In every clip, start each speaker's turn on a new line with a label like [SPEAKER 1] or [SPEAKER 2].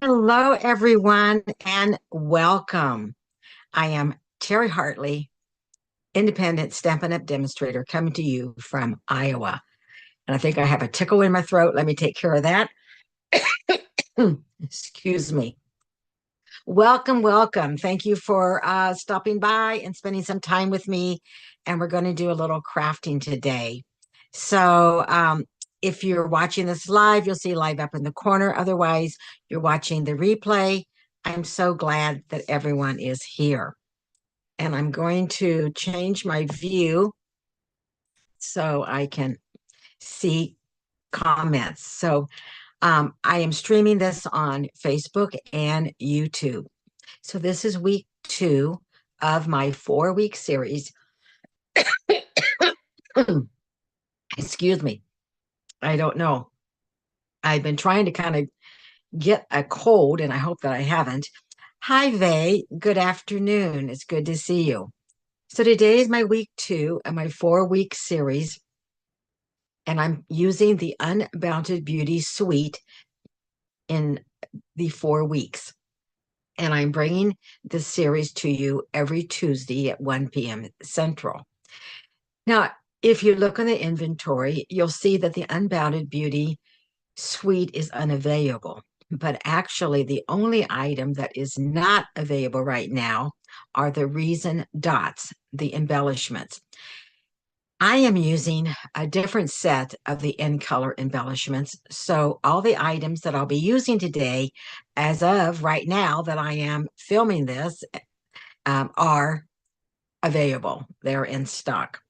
[SPEAKER 1] Hello, everyone, and welcome. I am Terry Hartley, independent Stampin' Up! Demonstrator, coming to you from Iowa. And I think I have a tickle in my throat. Let me take care of that. Excuse me. Welcome, welcome. Thank you for stopping by and spending some time with me. And we're going to do a little crafting today. So, if you're watching this live, you'll see live up in the corner. Otherwise, you're watching the replay. I'm so glad that everyone is here. And I'm going to change my view so I can see comments. So, I am streaming this on Facebook and YouTube. So this is week 2 of my 4-week series. Excuse me. I don't know. I've been trying to kind of get a cold, and I hope that I haven't. Hi, Vay. Good afternoon. It's good to see you. So today is my week 2 of my 4-week series, and I'm using the Unbounded Beauty suite in the 4 weeks. And I'm bringing this series to you every Tuesday at 1 p.m. Central. Now, if you look on the inventory, you'll see that the Unbounded Beauty suite is unavailable. But actually, the only item that is not available right now are the resin dots, the embellishments. I am using a different set of the in color embellishments. So all the items that I'll be using today, as of right now that I am filming this, are available. They're in stock.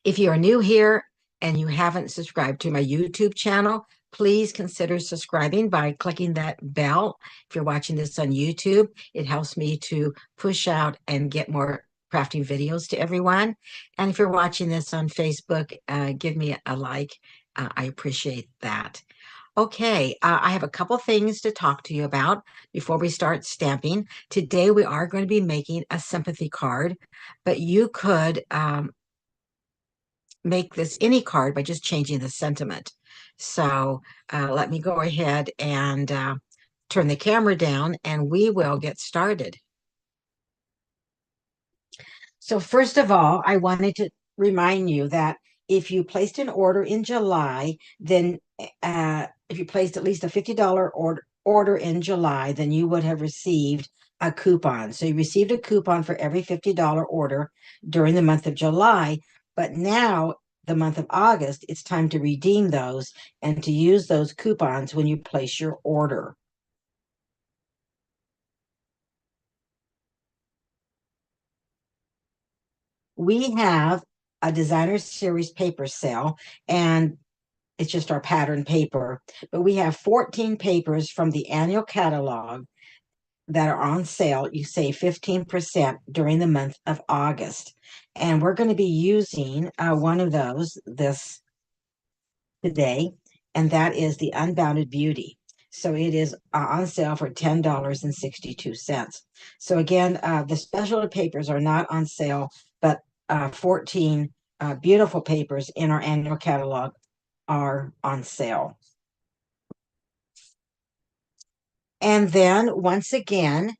[SPEAKER 1] If you are new here and you haven't subscribed to my YouTube channel, please consider subscribing by clicking that bell. If you're watching this on YouTube, it helps me to push out and get more crafting videos to everyone. And if you're watching this on Facebook, give me a like. I appreciate that. Okay, I have a couple things to talk to you about before we start stamping. Today we are going to be making a sympathy card, but you could make this any card by just changing the sentiment. So let me go ahead and turn the camera down and we will get started. So first of all, I wanted to remind you that if you placed an order in July, then if you placed at least a $50 order in July, then you would have received a coupon. So you received a coupon for every $50 order during the month of July. But now, the month of August, it's time to redeem those and to use those coupons when you place your order. We have a designer series paper sale, and it's just our pattern paper, but we have 14 papers from the annual catalog that are on sale. You save 15% during the month of August. And we're going to be using one of those today, and that is the Unbounded Beauty. So it is on sale for $10.62. So again, the specialty papers are not on sale, but 14 beautiful papers in our annual catalog are on sale. And then once again,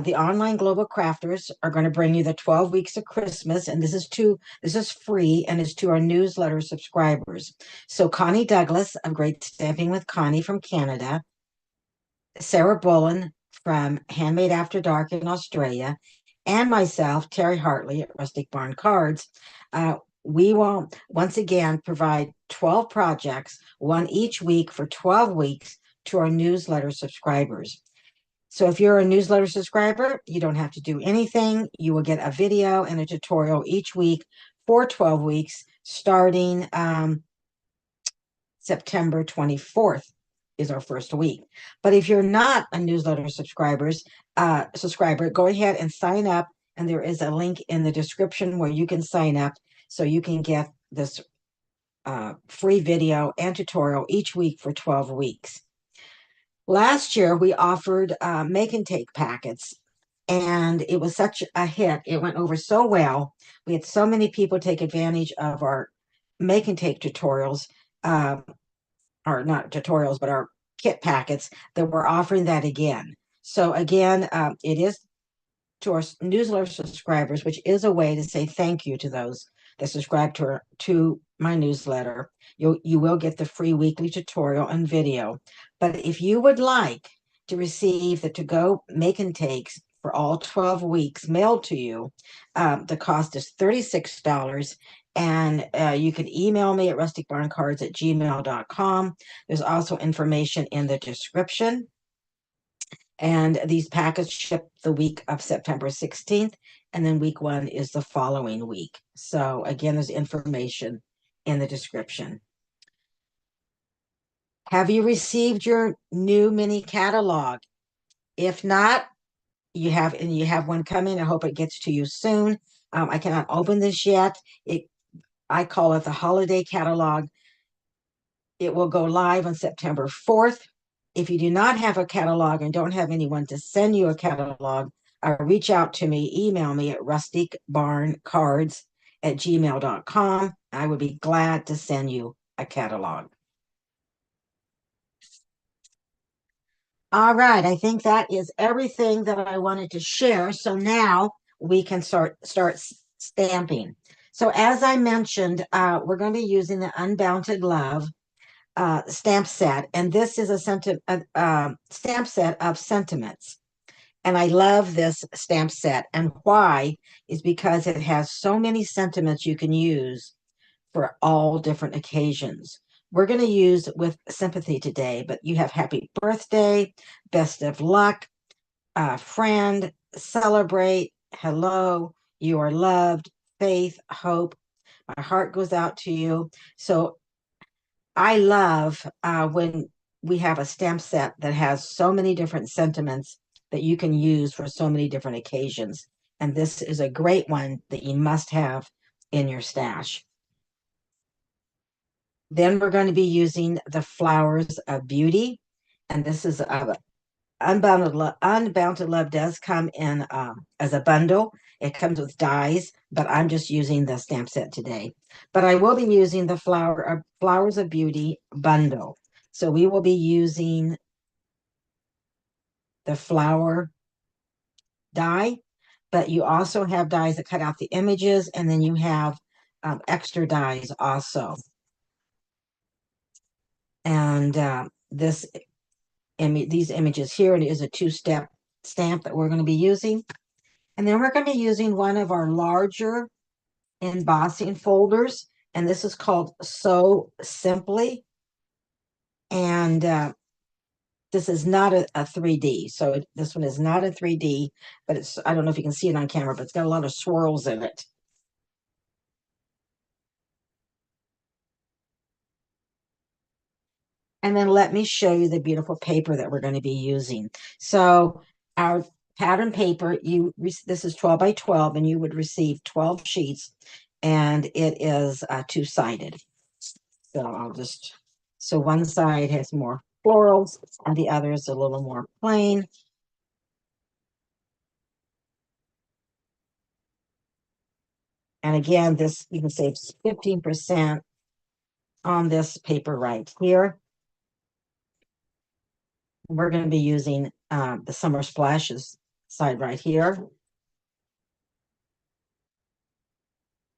[SPEAKER 1] the online global crafters are going to bring you the 12 weeks of Christmas, and this is free, and it's to our newsletter subscribers. So Connie Douglas of Great Stamping with Connie from Canada, Sarah Bullen from Handmade After Dark in Australia, and myself, Terry Hartley at Rustic Barn Cards. We will once again provide 12 projects, one each week for 12 weeks to our newsletter subscribers. So if you're a newsletter subscriber, you don't have to do anything. You will get a video and a tutorial each week for 12 weeks, starting September 24th is our first week. But if you're not a newsletter subscriber, go ahead and sign up. And there is a link in the description where you can sign up so you can get this free video and tutorial each week for 12 weeks. Last year, we offered make and take packets, and it was such a hit. It went over so well. We had so many people take advantage of our make and take tutorials, or not tutorials, but our kit packets that we're offering that again. So again, it is to our newsletter subscribers, which is a way to say thank you to those that subscribe to my newsletter. You will get the free weekly tutorial and video. But if you would like to receive the to-go make and takes for all 12 weeks mailed to you, the cost is $36. And you can email me at rusticbarncards@gmail.com. There's also information in the description. And these packets ship the week of September 16th, and then week 1 is the following week. So again, there's information in the description. Have you received your new mini catalog? If not, you have one coming. I hope it gets to you soon. I cannot open this yet. I call it the holiday catalog. It will go live on September 4th. If you do not have a catalog and don't have anyone to send you a catalog, reach out to me, email me at rusticbarncards@gmail.com. I would be glad to send you a catalog. All right, I think that is everything that I wanted to share. So now we can start stamping. So as I mentioned, we're going to be using the Unbounded Love stamp set, and this is a stamp set of sentiments. And I love this stamp set, and why is because it has so many sentiments you can use for all different occasions. We're going to use with sympathy today, but you have happy birthday, best of luck, friend, celebrate, hello, you are loved, faith, hope, my heart goes out to you. So I love when we have a stamp set that has so many different sentiments that you can use for so many different occasions. And this is a great one that you must have in your stash. Then we're going to be using the Flowers of Beauty. And this is Unbounded Love. Unbounded Love does come in as a bundle. It comes with dies, but I'm just using the stamp set today. But I will be using the Flowers of Beauty bundle. So we will be using the flower die, but you also have dies that cut out the images, and then you have extra dies also. And these images here, it is a 2-step stamp that we're going to be using. And then we're going to be using one of our larger embossing folders, and this is called So Simply. And this is not a 3D. So this one is not a 3D, but it's, I don't know if you can see it on camera, but it's got a lot of swirls in it. And then let me show you the beautiful paper that we're going to be using. So our pattern paper, this is 12 by 12, and you would receive 12 sheets, and it is 2-sided. So one side has more florals, and the other is a little more plain. And again, this, you can save 15% on this paper right here. We're going to be using the Summer Splashes side right here.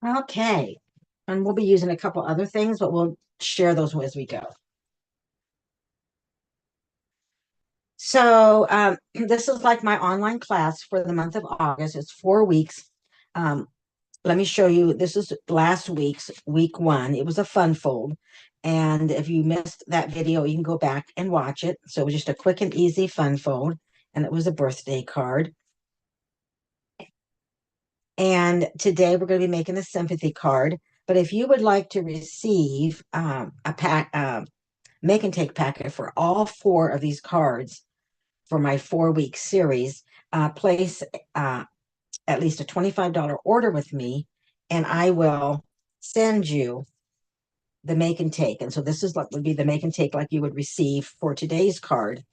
[SPEAKER 1] Okay. And we'll be using a couple other things, but we'll share those as we go. So this is like my online class for the month of August. It's 4 weeks. Let me show you. This is last week's week 1. It was a fun fold. And if you missed that video, you can go back and watch it. So it was just a quick and easy fun fold. And it was a birthday card. And today we're going to be making a sympathy card. But if you would like to receive a make and take packet for all 4 of these cards for my 4-week series, place at least a $25 order with me, and I will send you the make and take. And so this is what would be the make and take like you would receive for today's card.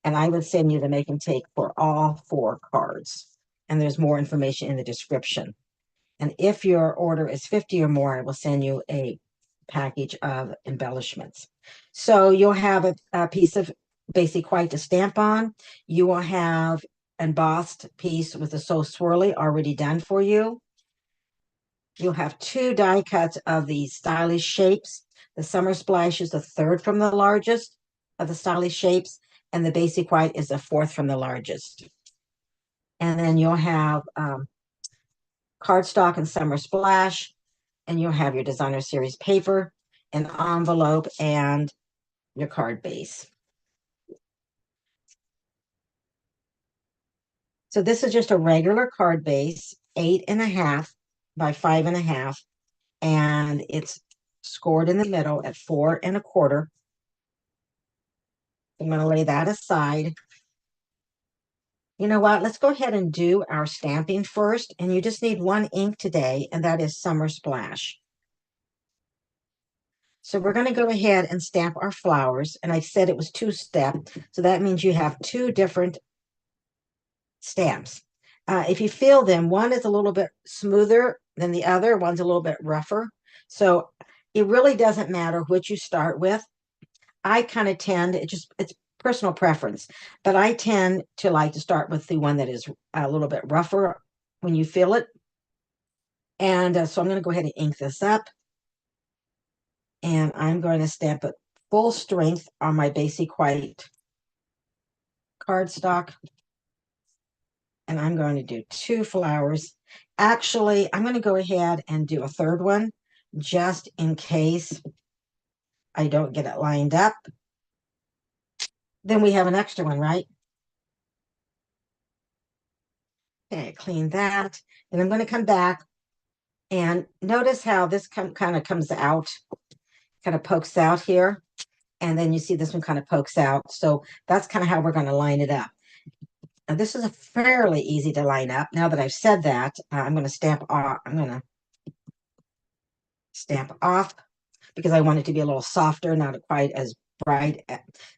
[SPEAKER 1] And I would send you the make and take for all 4 cards. And there's more information in the description. And if your order is 50 or more, I will send you a package of embellishments. So you'll have a piece of basic white to stamp on. You will have embossed piece with the So Swirly already done for you. You'll have 2 die cuts of the stylish shapes. The Summer Splash is the 3rd from the largest of the stylish shapes, and the basic white is the 4th from the largest. And then you'll have cardstock and Summer Splash, and you'll have your designer series paper, an envelope, and your card base. So this is just a regular card base, 8.5 by 5.5, and it's scored in the middle at 4.25. I'm going to lay that aside. You know what? Let's go ahead and do our stamping first, and you just need 1 ink today, and that is Summer Splash. So we're going to go ahead and stamp our flowers, and I said it was 2-step, so that means you have 2 different stamps. If you feel them, one is a little bit smoother than the other, one's a little bit rougher. So it really doesn't matter which you start with. I kind of tend, it's personal preference, but I tend to like to start with the one that is a little bit rougher when you feel it. And so I'm going to go ahead and ink this up. And I'm going to stamp it full strength on my basic white cardstock. And I'm going to do 2 flowers. Actually, I'm going to go ahead and do a 3rd one just in case I don't get it lined up. Then we have an extra one, right? Okay, clean that. Then I'm going to come back and notice how this kind of comes out, kind of pokes out here. And then you see this one kind of pokes out. So that's kind of how we're going to line it up. Now, this is a fairly easy to line up. Now that I've said that, I'm going to stamp off. I'm going to stamp off because I want it to be a little softer, not quite as bright,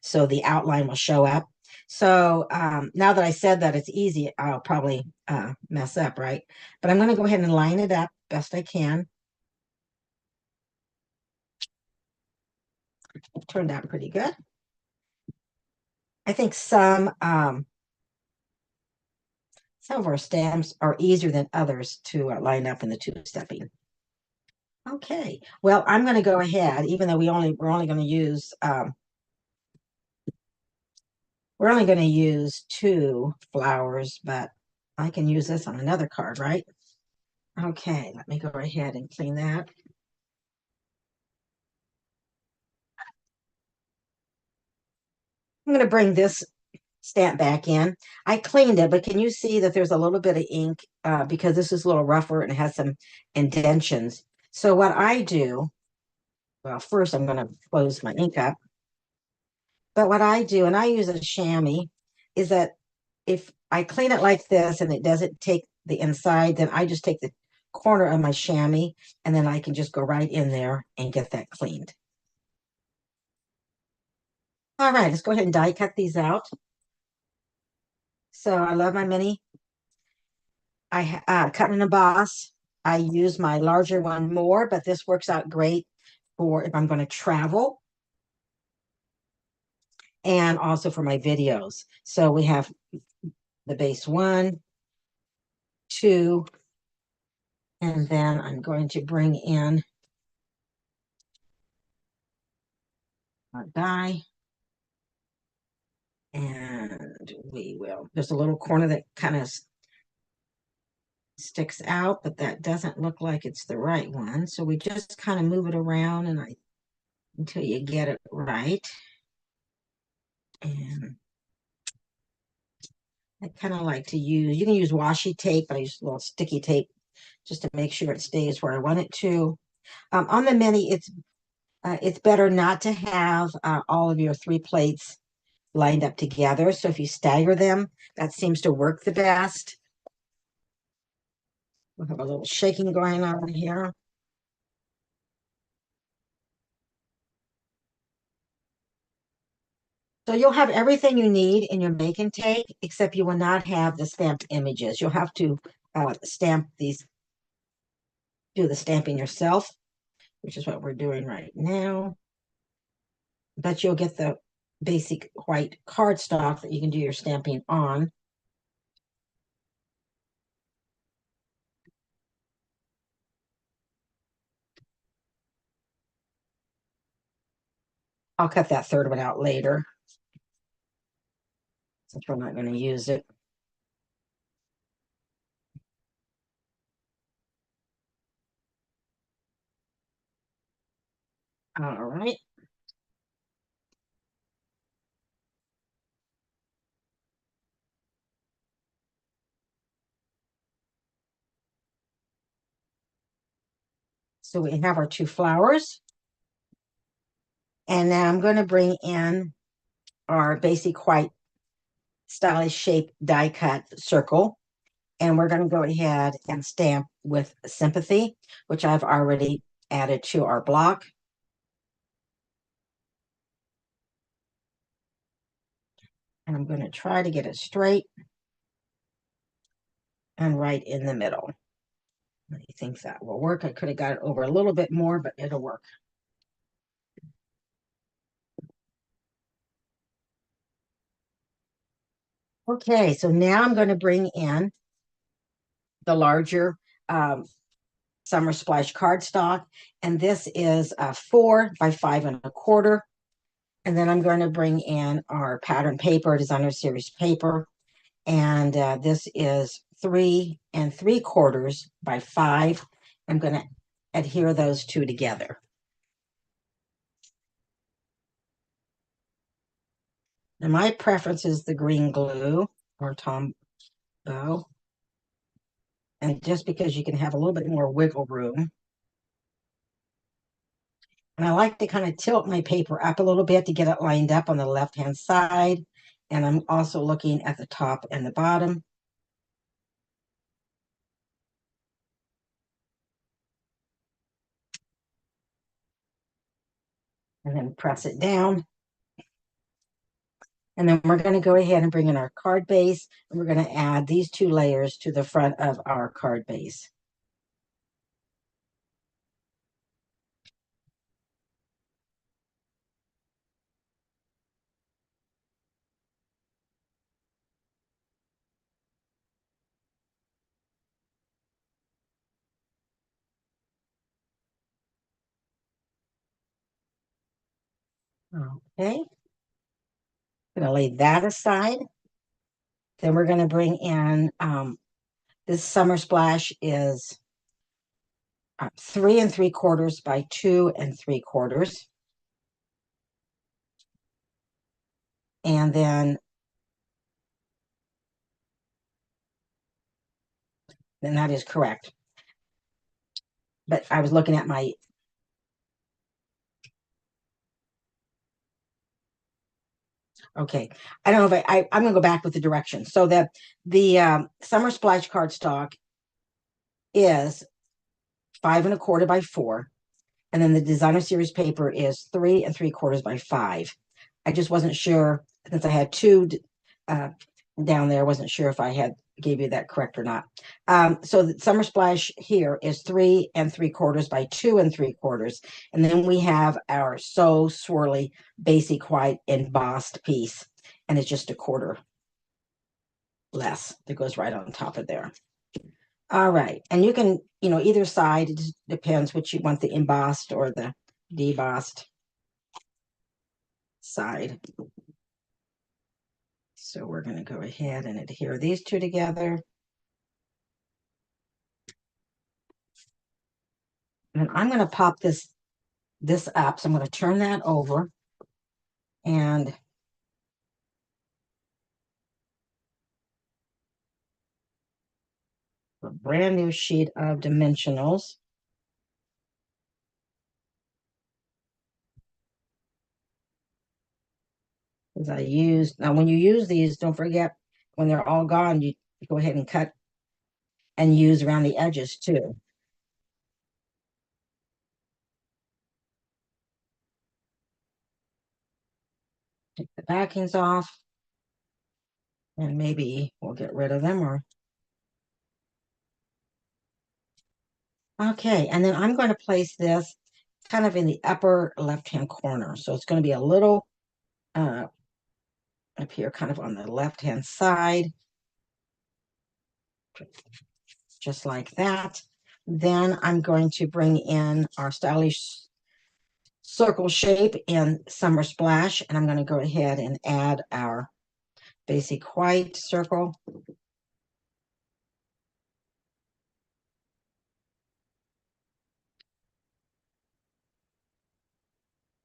[SPEAKER 1] so the outline will show up. So now that I said that it's easy, I'll probably mess up, right? But I'm going to go ahead and line it up best I can. It turned out pretty good. I think some of our stamps are easier than others to line up in the 2-stepping. Okay, well, I'm going to go ahead, even though we're only going to use 2 flowers, but I can use this on another card, right? Okay, let me go ahead and clean that. I'm going to bring this stamp back in. I cleaned it, but can you see that there's a little bit of ink because this is a little rougher and it has some indentions. So what I do, well, first I'm going to close my ink up. But what I do, and I use a chamois, is that if I clean it like this and it doesn't take the inside, then I just take the corner of my chamois and then I can just go right in there and get that cleaned. All right, let's go ahead and die cut these out. So I love my mini. I cut and emboss. I use my larger one more, but this works out great for if I'm going to travel and also for my videos. So we have the base 1, 2, and then I'm going to bring in our die. And we will, there's a little corner that kind of sticks out, but that doesn't look like it's the right one. So we just kind of move it around until you get it right. And I kind of like to use, you can use washi tape, but I use a little sticky tape just to make sure it stays where I want it to. On the mini, it's better not to have all of your 3 plates lined up together. So if you stagger them, that seems to work the best. We'll have a little shaking going on here. So you'll have everything you need in your make and take, except you will not have the stamped images. You'll have to stamp these, do the stamping yourself. which is what we're doing right now. But you'll get the basic white cardstock that you can do your stamping on. I'll cut that third one out later, since we're not going to use it. All right. So we have our two flowers. And now I'm going to bring in our basic white stylish shape die cut circle. And we're going to go ahead and stamp with Sympathy, which I've already added to our block. And I'm going to try to get it straight and right in the middle. I think that will work. I could have got it over a little bit more, but it'll work. Okay, so now I'm going to bring in the larger Summer Splash cardstock, and this is 4 by 5 1/4. And then I'm going to bring in our pattern paper, designer series paper, and this is 3 3/4 by 5. I'm going to adhere those two together. And my preference is the green glue or Tombow. And just because you can have a little bit more wiggle room. And I like to kind of tilt my paper up a little bit to get it lined up on the left-hand side. And I'm also looking at the top and the bottom. And then press it down. And then we're going to go ahead and bring in our card base. And we're going to add these 2 layers to the front of our card base. Okay. I'm going to lay that aside. Then we're going to bring in this Summer Splash is 3 3/4 by 2 3/4. And then that is correct. But I was looking at my okay. I don't know if I'm going to go back with the directions. So the Summer Splash cardstock is 5 1/4 by 4. And then the designer series paper is 3 3/4 by 5. I just wasn't sure, since I had 2 down there, I wasn't sure if I had gave you that correct or not. So the Summer Splash here is 3 3/4 by 2 3/4. And then we have our So Swirly Basic White embossed piece. And it's just 1/4 less that goes right on top of there. All right. And you can, either side, it just depends which you want, the embossed or the debossed side. So we're going to go ahead and adhere these 2 together. And I'm going to pop this up. So I'm going to turn that over and a brand new sheet of dimensionals. As I used, now when you use these, don't forget when they're all gone, you go ahead and cut and use around the edges too. Take the backings off, and maybe we'll get rid of them. Or okay, and then I'm going to place this kind of in the upper left-hand corner. So it's going to be a little up here, kind of on the left-hand side, just like that. Then I'm going to bring in our stylish circle shape in Summer Splash, and I'm going to go ahead and add our basic white circle.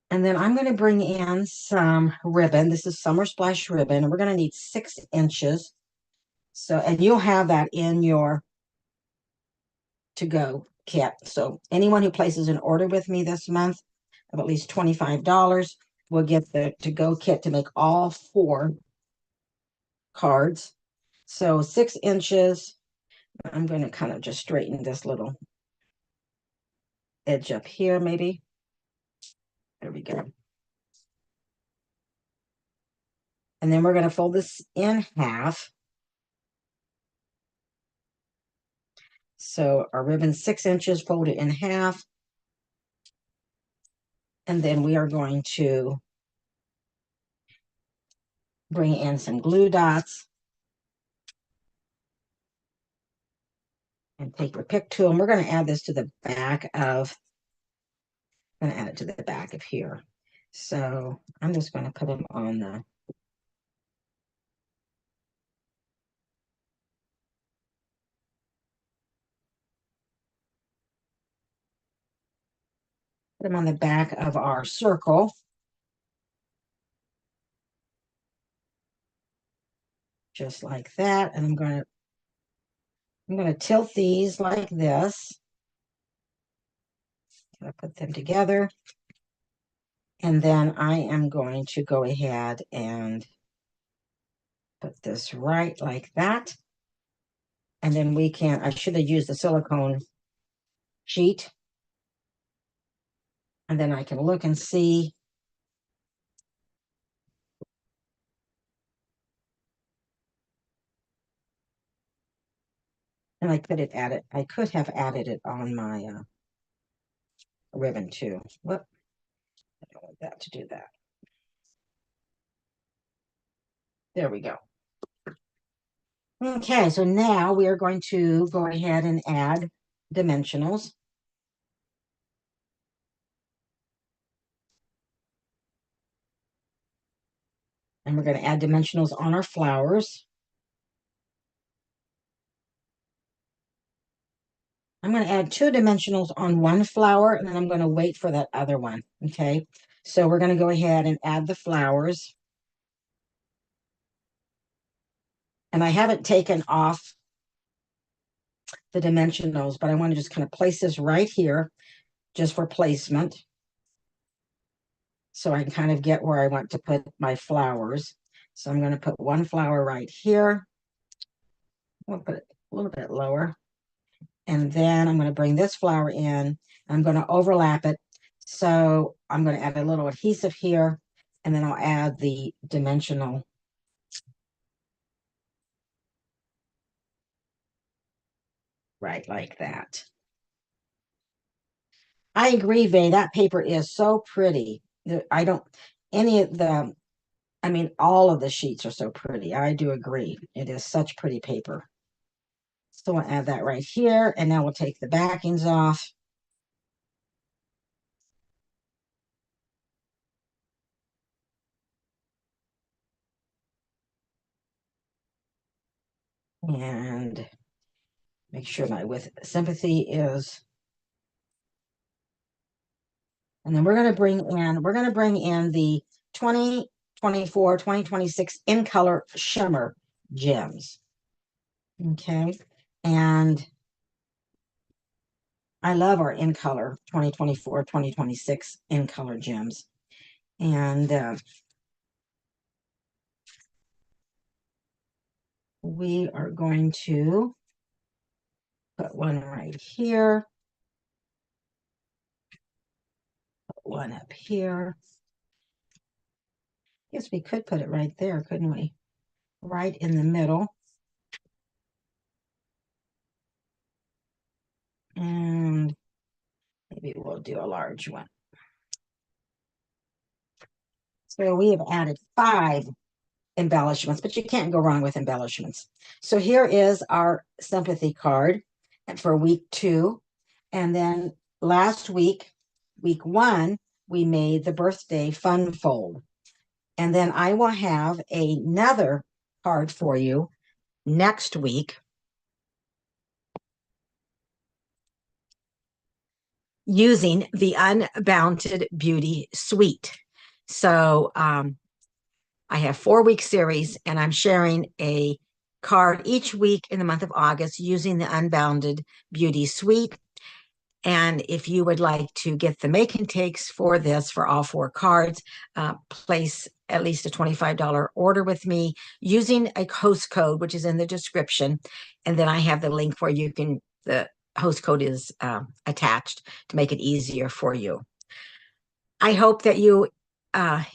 [SPEAKER 1] And then I'm going to bring in some ribbon. This is Summer Splash ribbon, and we're going to need 6 inches. So, and you'll have that in your to-go kit. So anyone who places an order with me this month of at least $25 will get the to-go kit to make all 4 cards. So 6 inches. I'm going to kind of just straighten this little edge up here, maybe. There we go. And then we're going to fold this in half. So our ribbon 6 inches folded in half. And then we are going to bring in some glue dots and take your pick tool. And we're going to add this to the back of, I'm going to add it to the back of here. So I'm just going to put them on the, put them on the back of our circle. Just like that. And I'm going to tilt these like this. I put them together. And then I am going to go ahead and put this right like that. And then we can, I should have used the silicone sheet. And then I can look and see. And I could have added it on my ribbon too. Whoop. I don't want that to do that. There we go. Okay, so now we are going to go ahead and add dimensionals. And we're going to add dimensionals on our flowers. I'm going to add 2 dimensionals on one flower, and then I'm going to wait for that other one. Okay, so we're going to go ahead and add the flowers. And I haven't taken off the dimensionals, but I want to just kind of place this right here just for placement. So I can kind of get where I want to put my flowers. So I'm going to put one flower right here. I'll put it a little bit lower. And then I'm going to bring this flower in. I'm going to overlap it. So I'm going to add a little adhesive here, and then I'll add the dimensional right like that. I agree, Vay. That paper is so pretty. I don't, any of the, I mean, all of the sheets are so pretty. I do agree. It is such pretty paper. So I'll add that right here, and now we'll take the backings off. And make sure my with sympathy is, and then we're going to bring in the 2024, 2026 in color shimmer gems. Okay. And I love our in color 2024, 2026 in color gems. And we are going to put one right here, put one up here. Guess we could put it right there, couldn't we? Right in the middle. And maybe we'll do a large one. So we have added 5 embellishments, but you can't go wrong with embellishments. So here is our sympathy card for week 2. And then last week, week 1, we made the birthday fun fold. And then I will have another card for you next week using the Unbounded Beauty suite. So I have 4-week series, and I'm sharing a card each week in the month of August using the Unbounded Beauty suite. And if you would like to get the make and takes for this, for all 4 cards, place at least a $25 order with me using a host code, which is in the description. And then I have the link where you can, the host code is attached to make it easier for you. I hope that you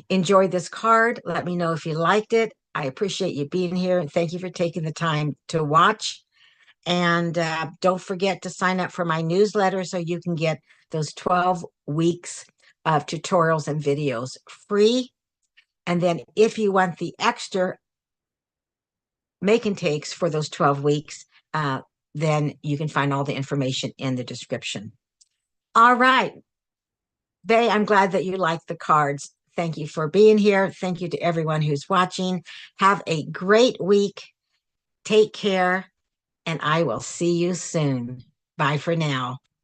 [SPEAKER 1] enjoyed this card. Let me know if you liked it. I appreciate you being here, and thank you for taking the time to watch. And don't forget to sign up for my newsletter so you can get those 12 weeks of tutorials and videos free. And then if you want the extra make and takes for those 12 weeks, then you can find all the information in the description. All right. Bay, I'm glad that you like the cards. Thank you for being here. Thank you to everyone who's watching. Have a great week. Take care, and I will see you soon. Bye for now.